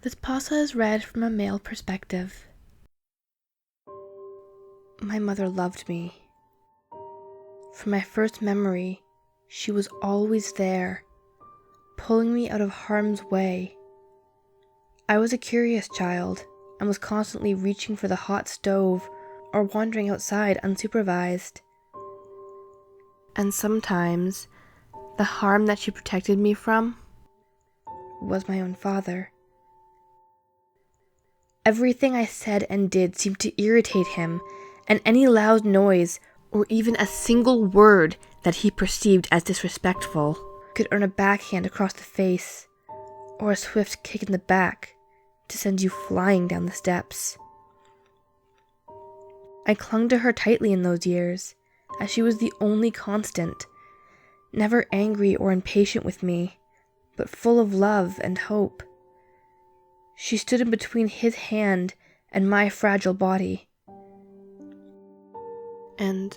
Feelspasta is read from a male perspective. My mother loved me. From my first memory, she was always there, pulling me out of harm's way. I was a curious child and was constantly reaching for the hot stove or wandering outside unsupervised. And sometimes, the harm that she protected me from was my own father. Everything I said and did seemed to irritate him, and any loud noise or even a single word that he perceived as disrespectful could earn a backhand across the face or a swift kick in the back to send you flying down the steps. I clung to her tightly in those years, as she was the only constant, never angry or impatient with me, but full of love and hope. She stood in between his hand and my fragile body. And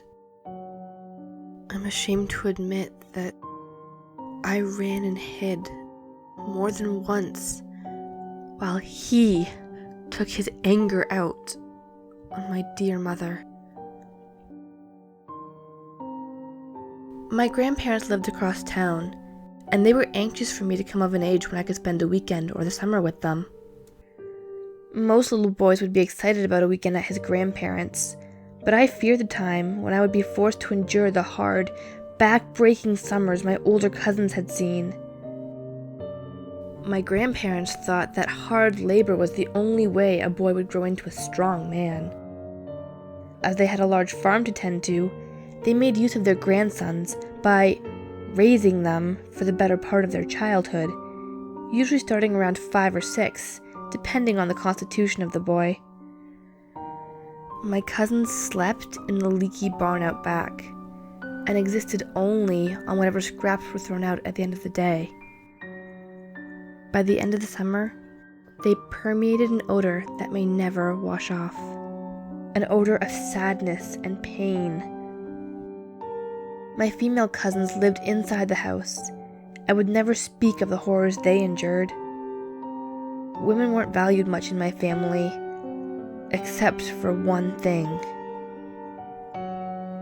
I'm ashamed to admit that I ran and hid more than once while he took his anger out on my dear mother. My grandparents lived across town, and they were anxious for me to come of an age when I could spend a weekend or the summer with them. Most little boys would be excited about a weekend at his grandparents', but I feared the time when I would be forced to endure the hard, back-breaking summers my older cousins had seen. My grandparents thought that hard labor was the only way a boy would grow into a strong man. As they had a large farm to tend to, they made use of their grandsons by raising them for the better part of their childhood, usually starting around 5 or 6, depending on the constitution of the boy. My cousins slept in the leaky barn out back, and existed only on whatever scraps were thrown out at the end of the day. By the end of the summer, they permeated an odor that may never wash off, an odor of sadness and pain. My female cousins lived inside the house and would never speak of the horrors they endured. Women weren't valued much in my family, except for one thing.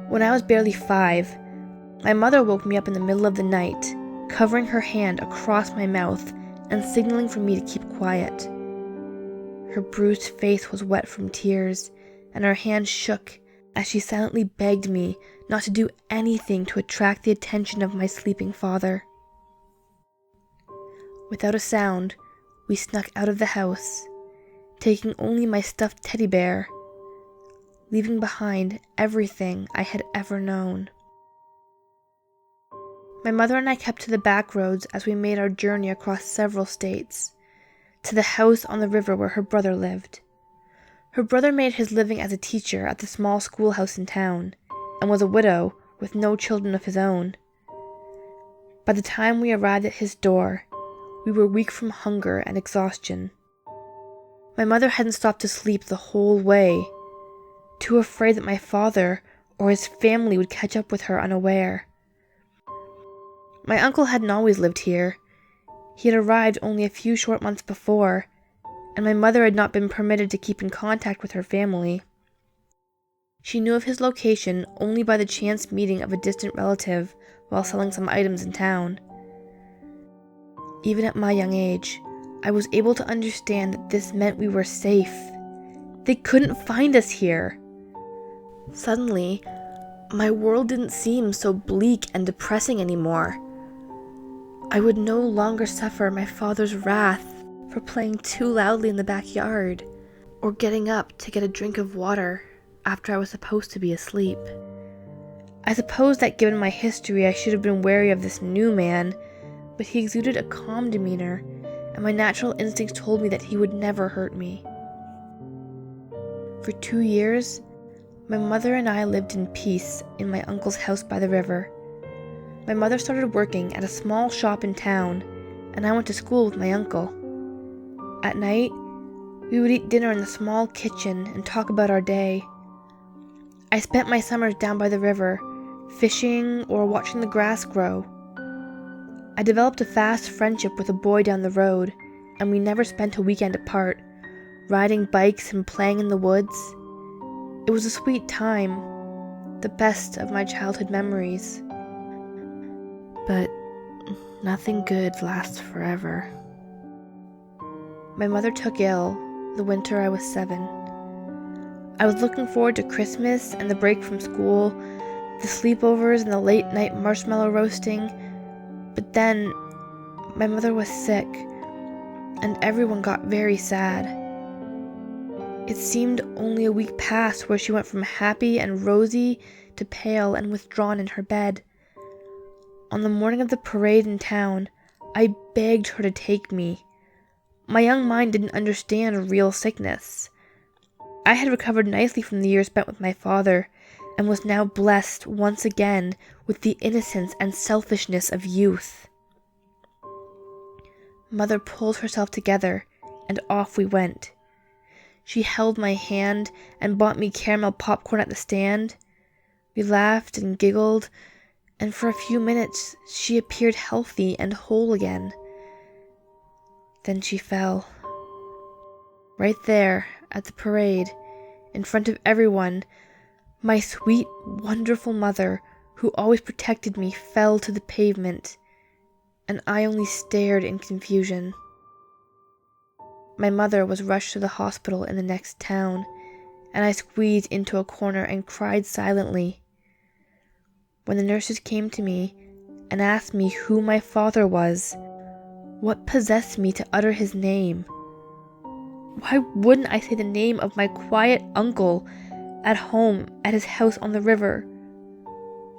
When I was barely 5, my mother woke me up in the middle of the night, covering her hand across my mouth and signaling for me to keep quiet. Her bruised face was wet from tears, and her hand shook as she silently begged me not to do anything to attract the attention of my sleeping father. Without a sound, we snuck out of the house, taking only my stuffed teddy bear, leaving behind everything I had ever known. My mother and I kept to the back roads as we made our journey across several states, to the house on the river where her brother lived. Her brother made his living as a teacher at the small schoolhouse in town, and was a widow with no children of his own. By the time we arrived at his door, we were weak from hunger and exhaustion. My mother hadn't stopped to sleep the whole way, too afraid that my father or his family would catch up with her unaware. My uncle hadn't always lived here. He had arrived only a few short months before, and my mother had not been permitted to keep in contact with her family. She knew of his location only by the chance meeting of a distant relative while selling some items in town. Even at my young age, I was able to understand that this meant we were safe. They couldn't find us here. Suddenly, my world didn't seem so bleak and depressing anymore. I would no longer suffer my father's wrath for playing too loudly in the backyard, or getting up to get a drink of water after I was supposed to be asleep. I suppose that given my history I should have been wary of this new man, but he exuded a calm demeanor, and my natural instincts told me that he would never hurt me. For 2 years, my mother and I lived in peace in my uncle's house by the river. My mother started working at a small shop in town, and I went to school with my uncle. At night, we would eat dinner in the small kitchen and talk about our day. I spent my summers down by the river, fishing or watching the grass grow. I developed a fast friendship with a boy down the road, and we never spent a weekend apart, riding bikes and playing in the woods. It was a sweet time, the best of my childhood memories. But nothing good lasts forever. My mother took ill the winter I was 7. I was looking forward to Christmas and the break from school, the sleepovers and the late night marshmallow roasting. But then my mother was sick, and everyone got very sad. It seemed only a week passed where she went from happy and rosy to pale and withdrawn in her bed. On the morning of the parade in town, I begged her to take me. My young mind didn't understand real sickness. I had recovered nicely from the years spent with my father, and was now blessed once again with the innocence and selfishness of youth. Mother pulled herself together, and off we went. She held my hand and bought me caramel popcorn at the stand. We laughed and giggled, and for a few minutes she appeared healthy and whole again. Then she fell. Right there, at the parade, in front of everyone, my sweet, wonderful mother, who always protected me, fell to the pavement, and I only stared in confusion. My mother was rushed to the hospital in the next town, and I squeezed into a corner and cried silently. When the nurses came to me and asked me who my father was, what possessed me to utter his name? Why wouldn't I say the name of my quiet uncle at home at his house on the river?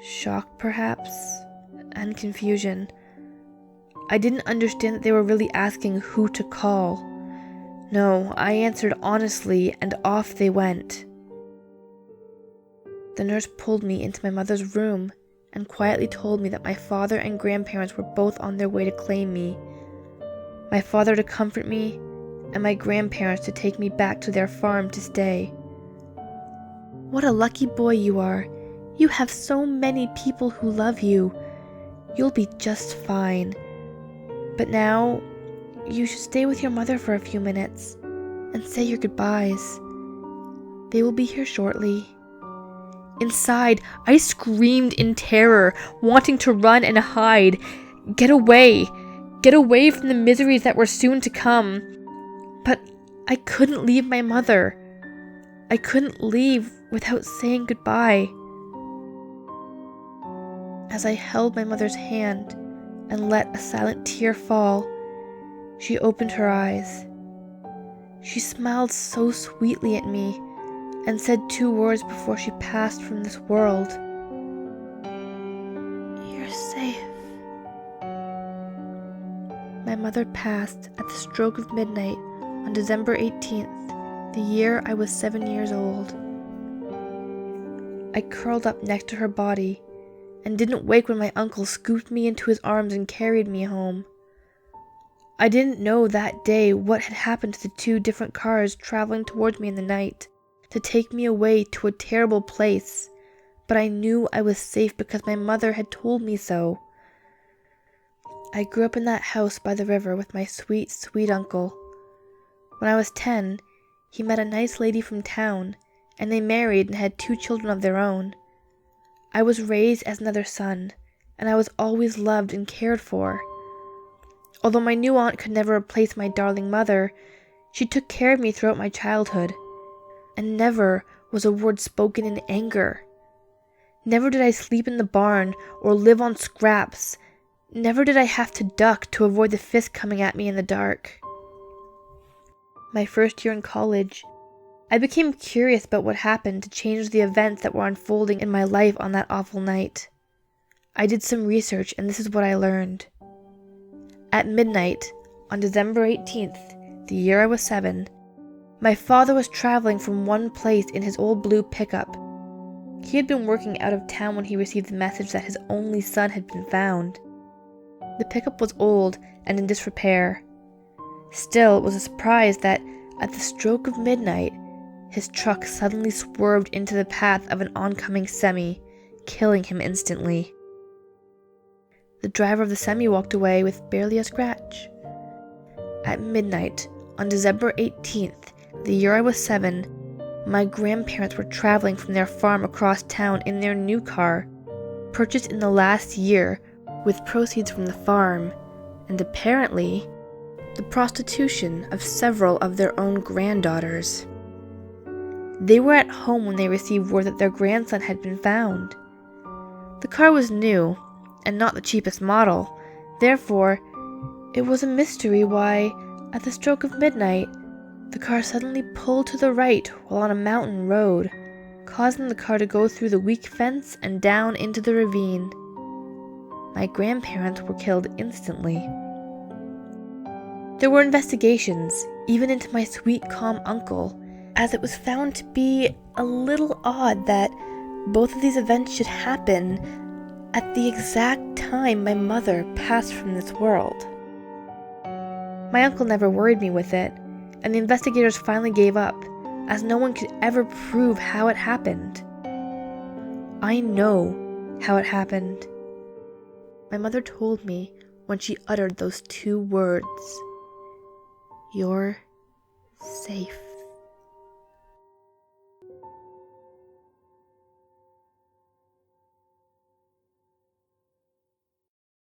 Shock, perhaps, and confusion. I didn't understand that they were really asking who to call. No, I answered honestly, and off they went. The nurse pulled me into my mother's room and quietly told me that my father and grandparents were both on their way to claim me. My father to comfort me, and my grandparents to take me back to their farm to stay. What a lucky boy you are. You have so many people who love you. You'll be just fine. But now, you should stay with your mother for a few minutes and say your goodbyes. They will be here shortly. Inside, I screamed in terror, wanting to run and hide. Get away! Get away from the miseries that were soon to come. But I couldn't leave my mother. I couldn't leave without saying goodbye. As I held my mother's hand and let a silent tear fall, she opened her eyes. She smiled so sweetly at me and said 2 words before she passed from this world. You're safe. My mother passed at the stroke of midnight on December 18th, the year I was 7 years old. I curled up next to her body and didn't wake when my uncle scooped me into his arms and carried me home. I didn't know that day what had happened to the 2 different cars traveling towards me in the night to take me away to a terrible place, but I knew I was safe because my mother had told me so. I grew up in that house by the river with my sweet, sweet uncle. When I was 10, he met a nice lady from town, and they married and had 2 children of their own. I was raised as another son, and I was always loved and cared for. Although my new aunt could never replace my darling mother, she took care of me throughout my childhood, and never was a word spoken in anger. Never did I sleep in the barn or live on scraps. Never did I have to duck to avoid the fist coming at me in the dark. My first year in college, I became curious about what happened to change the events that were unfolding in my life on that awful night. I did some research, and this is what I learned. At midnight, on December 18th, the year I was 7, my father was traveling from one place in his old blue pickup. He had been working out of town when he received the message that his only son had been found. The pickup was old and in disrepair. Still, it was a surprise that, at the stroke of midnight, his truck suddenly swerved into the path of an oncoming semi, killing him instantly. The driver of the semi walked away with barely a scratch. At midnight, on December 18th, the year I was 7, my grandparents were traveling from their farm across town in their new car, purchased in the last year with proceeds from the farm, and apparently the prostitution of several of their own granddaughters. They were at home when they received word that their grandson had been found. The car was new, and not the cheapest model. Therefore, it was a mystery why, at the stroke of midnight, the car suddenly pulled to the right while on a mountain road, causing the car to go through the weak fence and down into the ravine. My grandparents were killed instantly. There were investigations, even into my sweet, calm uncle, as it was found to be a little odd that both of these events should happen at the exact time my mother passed from this world. My uncle never worried me with it, and the investigators finally gave up, as no one could ever prove how it happened. I know how it happened. My mother told me when she uttered those 2 words. You're safe.